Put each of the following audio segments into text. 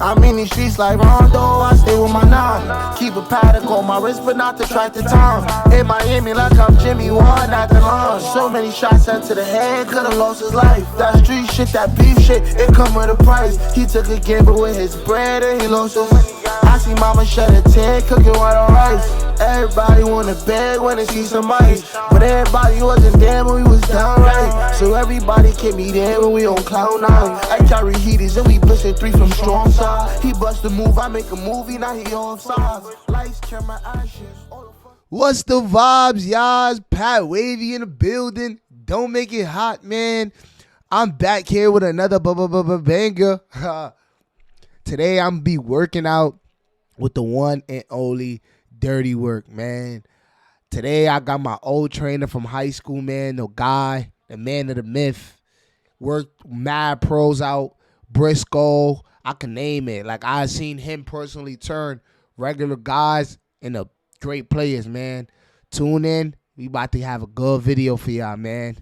I'm in these streets like Rondo, I stay with my nine. Keep a paddock on my wrist, but not to track the time. In Miami like I'm Jimmy Ward, not the lawn. So many shots out to the head, could've lost his life. That street shit, that beef shit, it come with a price. He took a gamble with his bread and he lost so many guys. I see mama shed a tear, cooking white on rice. Everybody wanna beg when they see some ice, but everybody wasn't there when we was down right. So everybody can be there when we on cloud nine. I carry heaters and we bustin' 3 from strong side. He bust a move, I make a movie, now he off sides. Lights, camera, action. What's the vibes, y'all? Pat Wavy in the building. Don't make it hot, man. I'm back here with another banger. Today I'm be working out with the one and only Dirty Work, man. Today I got my old trainer from high school, man. The guy, the man of the myth. Worked mad pros out. Briscoe, I can name it. Like, I seen him personally turn regular guys into great players, man. Tune in. We about to have a good video for y'all, man.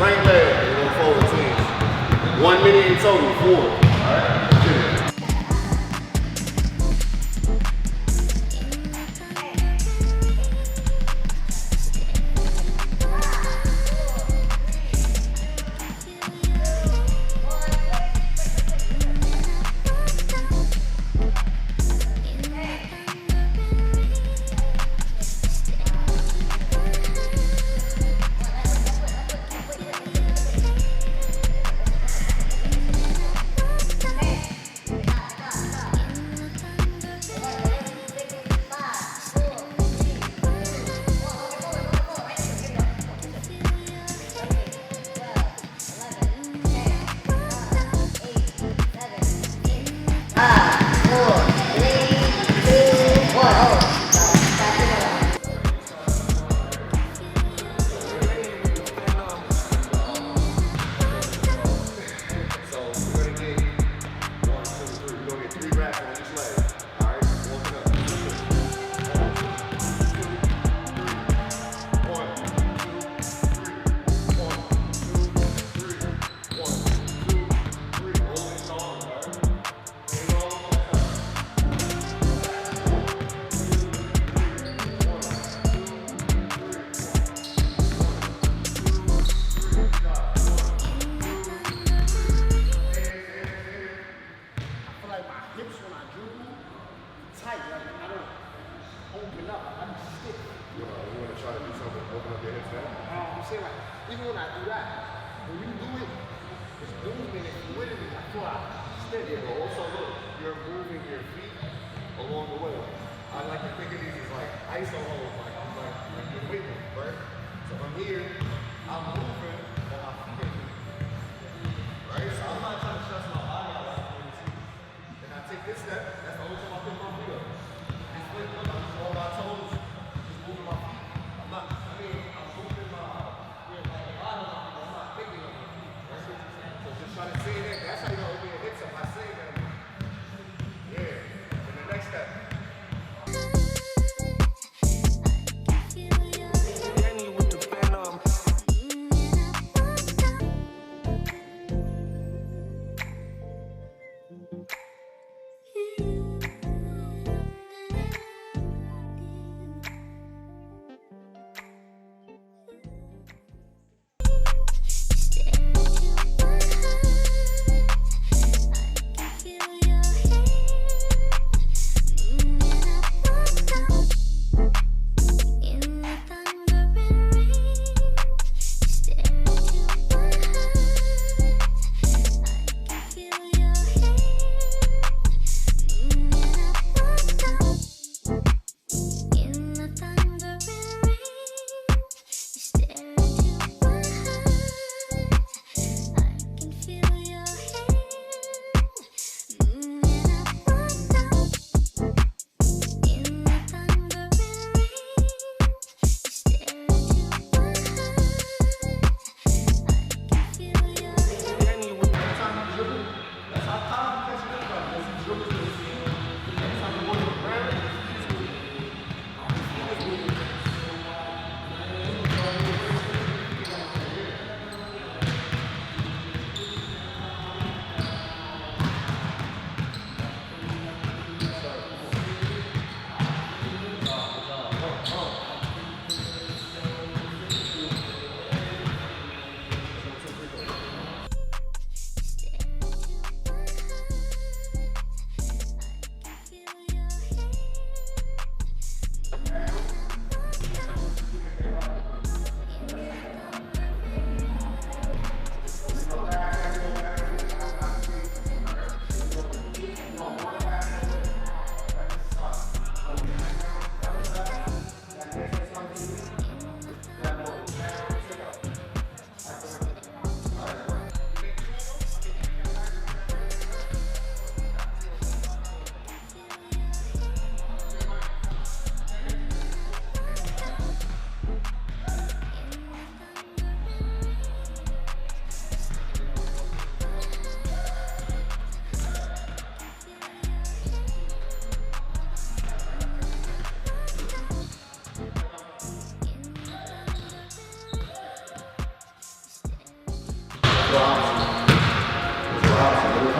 Right leg, we're gonna forward twins. 1 minute in total, 4. All right. Even when I do that, when you do it, it's moving and fluidity. I feel like steady. But also look, you're moving your feet along the way. I like to think of these as like iso holes, like you're with me, right? So from here, I'm moving, but my feet are moving. Right? So I'm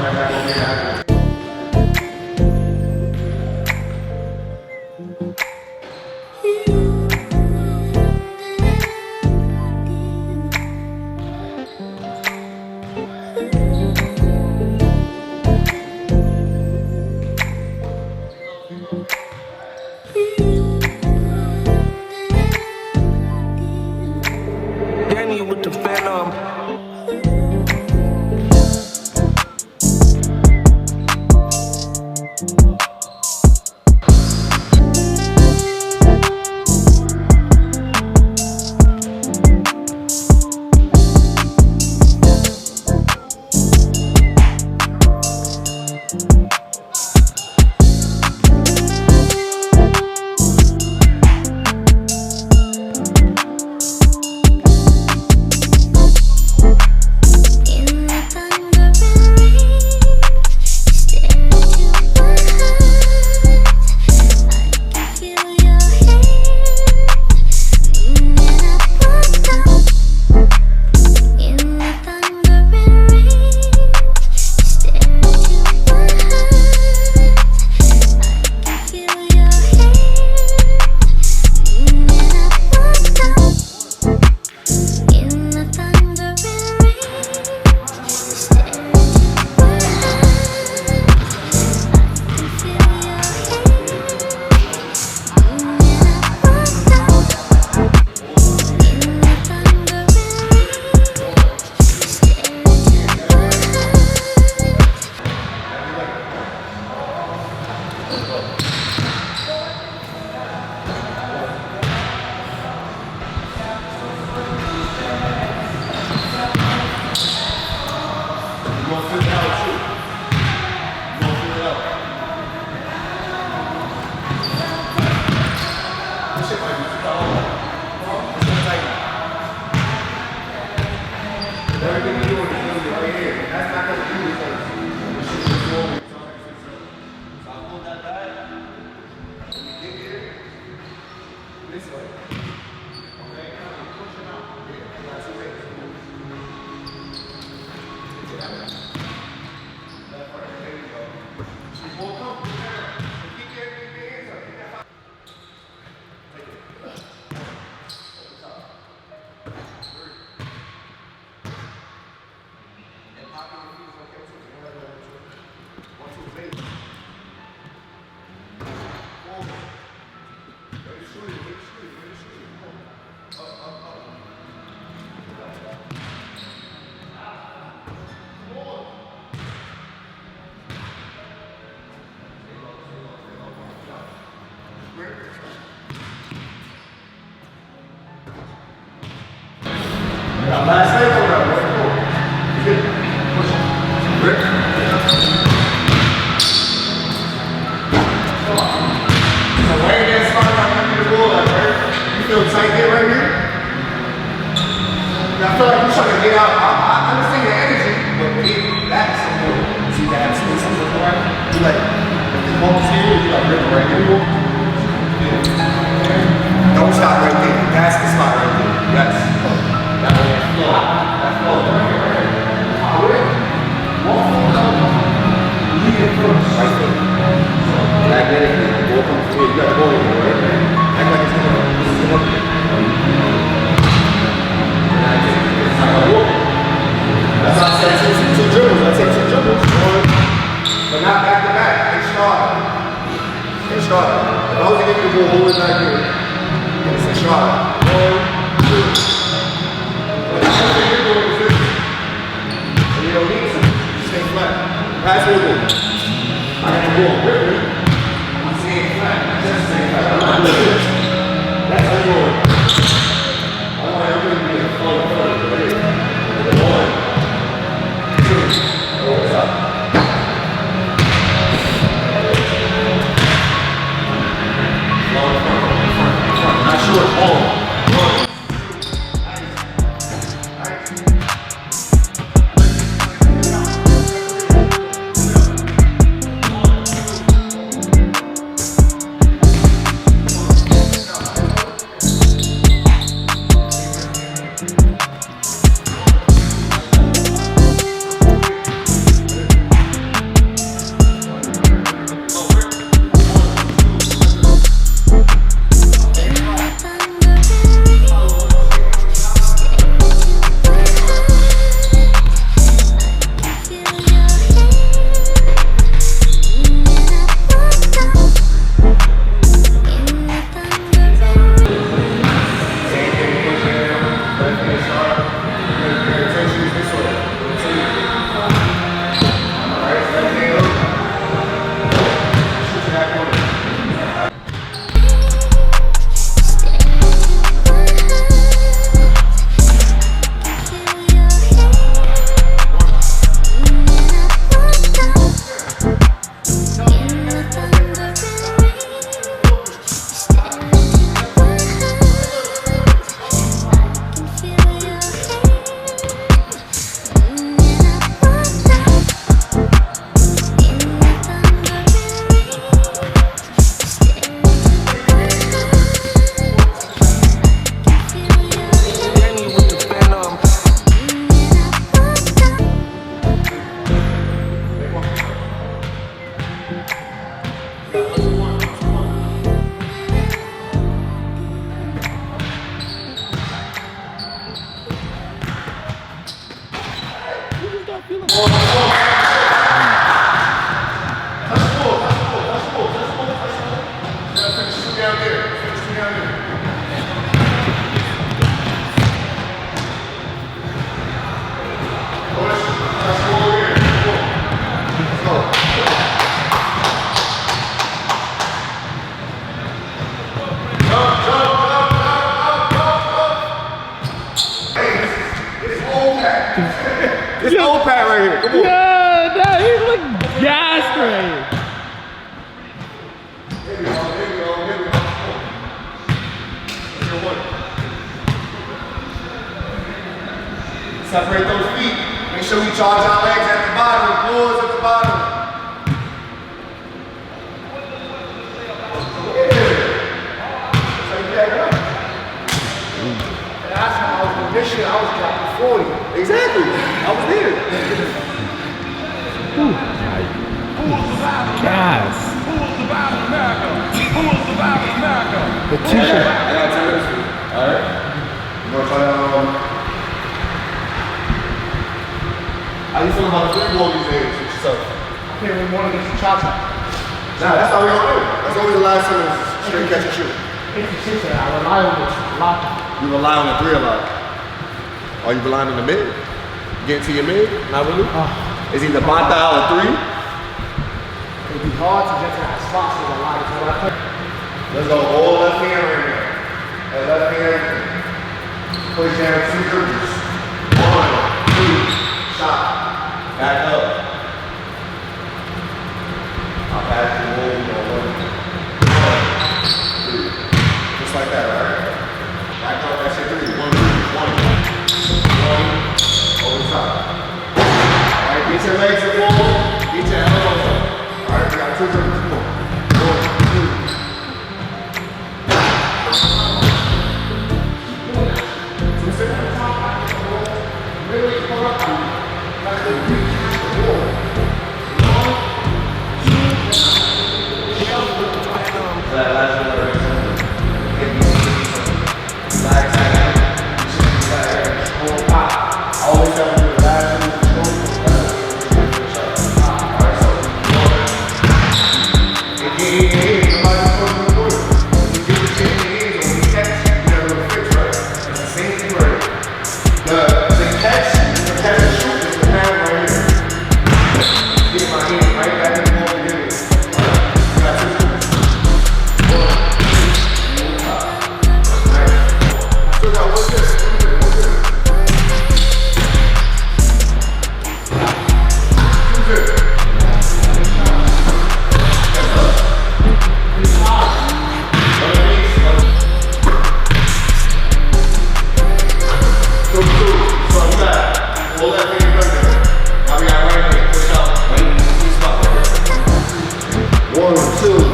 right back over here after. Danny with the Phantom. Last leg or not? Good. Push. Rick. So right there, spot right under the ball, right? You feel tight there right here? I feel like you're trying to get out. I understand your energy, but get back some more. See that space I'm looking right? You like, if this ball is here, you like rip it right here. Yeah. Don't stop right there. That's the spot right there. Yes. That way it's flow. That flow right here, right here. Walk lead it first. Right there. So, magnetically, the ball comes through. You got the ball in there, right? Act like it's coming up. It's like a walk. That's how I said two dribbles. I take two dribbles. One, but not back to back. They start. They start. If I was to give you the ball, hold it back here. It's a shot. 1, 2. You don't need to. Stay flat. Pass it over. I got the ball. I'm staying flat. Just stay flat. I'm not doing this. That's how you roll. I want everybody to be a flow first. Ready? 1, 2. Roll it up. Long front. Not short. All. 1. whole pad right here. Come on. Yeah, nah, he's like gassed right here. Here we go. That's your one. Separate those feet. Make sure we charge our legs at the bottom, floors at the bottom. Last time I was doing this shit, I was dropping 40. Exactly. I was there. Gas. The t-shirt. I got 10 minutes for you. Alright? You wanna try how you feel about the free ball these days with yourself? I can't really want to get some cha-cha. Nah, that's how we gonna do it. That's always the last time is straight catch and shoot. 56, I rely on this a lot. You rely on the three a lot. Are you relying on the mid? Getting to your mid? Not really? Is either bata or three? It'd be hard to get to that spot so a lot of what I play. Let's go all left hand right now. That left hand. Push down 2 dribbles. 1, 2, shot. Back up. I'll pass you more. 1, 2. Just like that, right? Back up, that's your 3. 1, 2, 1. 1. Over the top. Alright, get your legs up forward. Get your elbows up. Alright, we got 2 dribbles. Come on. 1, 2.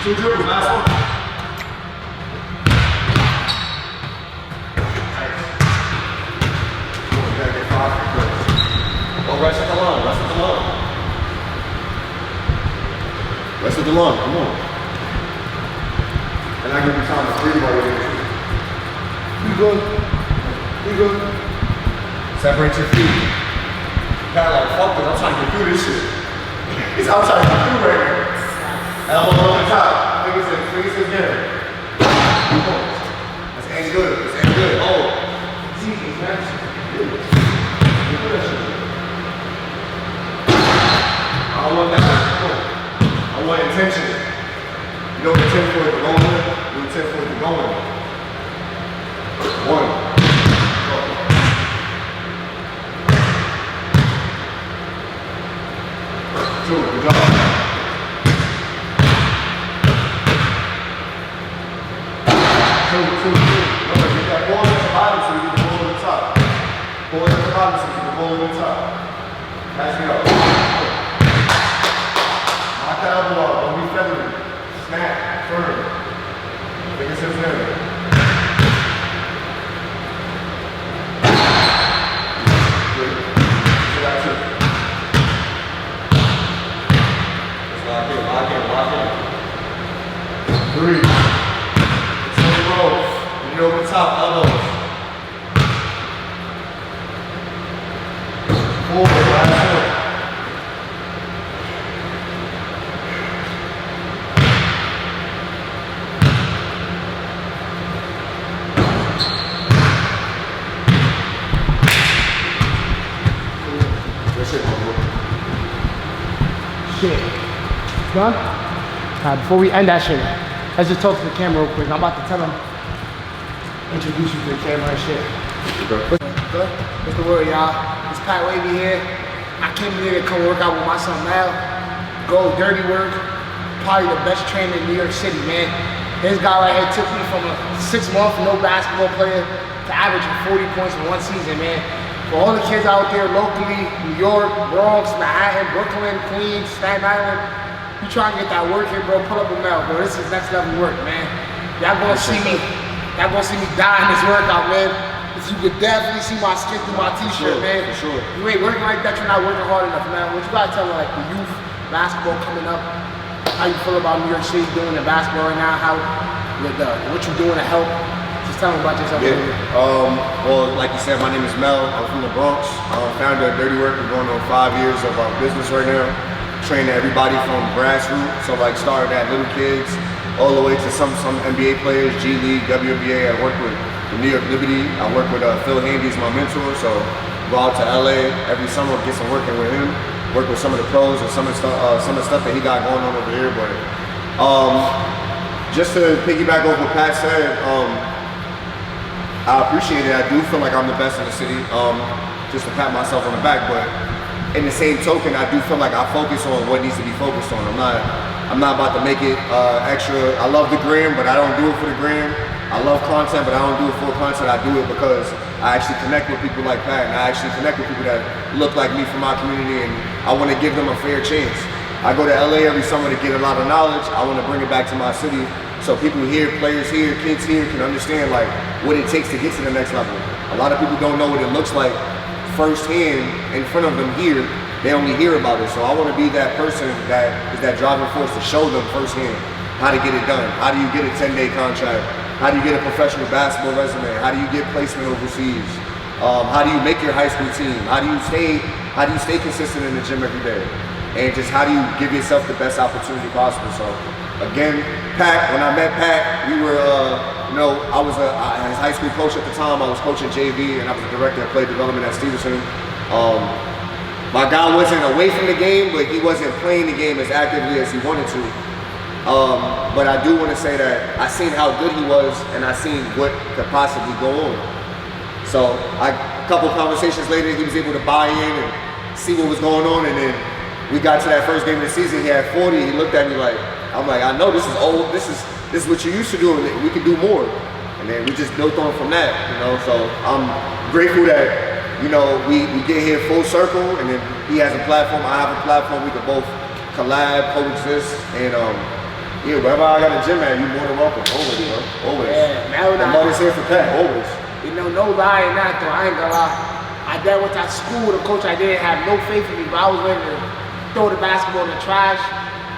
Two dribbles, last one. Nice. You gotta get 5 free throws. Oh, rest at the line, rest at the line. the lunge, come on. And I give you time to breathe while you're doing it. You good. You good. Separate your feet. Pat like, fuck this, I'm trying to get through this shit. He's I'm trying to get through right now. Elbow on the top. Fingers in there. That's ain't good. That's ain't good. Oh. Jesus, man. I don't want that. I want intention. You don't intend for it to go in, you intend for it to go in. 1. Go. 2, good job. 2. Remember, get that ball at the bottom so you get the ball at the top. Ball at the bottom so you get the ball at the top. Pass it up. Knock the elbow out, don't be feathery. Snap, firm. Fingertips in. Good. So that's it. Just lock in, lock in, lock in. 3. Same rows. You know the top elbows. 4, last one. Shit. Done? Alright, before we end that shit, let's just talk to the camera real quick. I'm about to tell them, introduce you to the camera and shit. What's the word, y'all? It's Pat Wavy here. I came here to come work out with my son Mal. Go dirty work. Probably the best trainer in New York City, man. This guy right here took me from a 6-month no basketball player to averaging 40 points in one season, man. For all the kids out there locally, New York, Bronx, Manhattan, Brooklyn, Queens, Staten Island, you trying to get that work here, bro, pull up a Mel, bro. This is next level work, man. Y'all gonna see me die in this workout, man. You could definitely see my skin through my t-shirt, man. For sure. You ain't working like that, you're not working hard enough, man. What you gotta tell me, like the youth, basketball coming up, how you feel about New York City doing the basketball right now, how what you doing to help? Just tell me about yourself. Yeah. Well, like you said, my name is Mel. I'm from the Bronx. I'm founder of Dirty Work. We're going on 5 years of our business right now. Training everybody from grassroots, so like started at little kids all the way to some NBA players, G League, WNBA. I work with the New York Liberty. I work with Phil Handy, is my mentor. So go out to LA every summer, get some working with him. Work with some of the pros and some of the stuff that he got going on over here. But just to piggyback off what Pat said, I appreciate it. I do feel like I'm the best in the city. Just to pat myself on the back, but in the same token, I do feel like I focus on what needs to be focused on. I'm not about to make it extra. I love the gram, but I don't do it for the gram. I love content, but I don't do it for content. I do it because I actually connect with people like Pat, and I actually connect with people that look like me from my community, and I want to give them a fair chance. I go to LA every summer to get a lot of knowledge. I want to bring it back to my city, so people here, players here, kids here can understand like what it takes to get to the next level. A lot of people don't know what it looks like firsthand in front of them here. They only hear about it. So I want to be that person that is that driving force to show them firsthand how to get it done. How do you get a 10-day contract? How do you get a professional basketball resume? How do you get placement overseas? How do you make your high school team? How do you stay consistent in the gym every day? And just how do you give yourself the best opportunity possible? So again, Pat, when I met Pat, we were, I was his high school coach at the time. I was coaching JV, and I was the director of play development at Stevenson. My guy wasn't away from the game, but he wasn't playing the game as actively as he wanted to. But I do want to say that I seen how good he was, and I seen what could possibly go on. So a couple conversations later, he was able to buy in and see what was going on, and then we got to that first game of the season. He had 40. He looked at me like, I'm like, I know this is old. This is what you used to do, and we can do more. And then we just built on from that, So I'm grateful that we get here full circle, and then he has a platform, I have a platform. We can both collab, coexist, and wherever I got a gym at, you're more than welcome. Always, bro. Always. Yeah, I'm always here for Pat. Always. No lie in that though. I ain't gonna lie. I did went to school with a coach. I didn't have no faith in me, but I was ready to throw the basketball in the trash.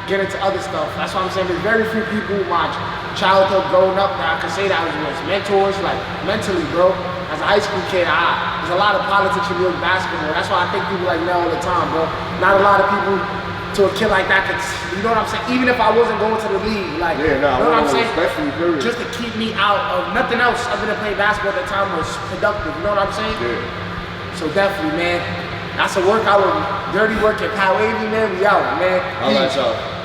get into other stuff. That's what I'm saying. There's very few people in my childhood growing up that I could say that I was mentors, like mentally, bro. As a high school kid, there's a lot of politics in youth basketball. That's why I think people like Mel all the time, bro. Not a lot of people to a kid like that could, you know what I'm saying? Even if I wasn't going to the league, like, you know what I'm saying? Just to keep me out of nothing else other than playing basketball at the time was productive. You know what I'm saying? Yeah. So definitely, man. That's a workout with dirty work at Pat Wavy, man. We out, man. All right, y'all.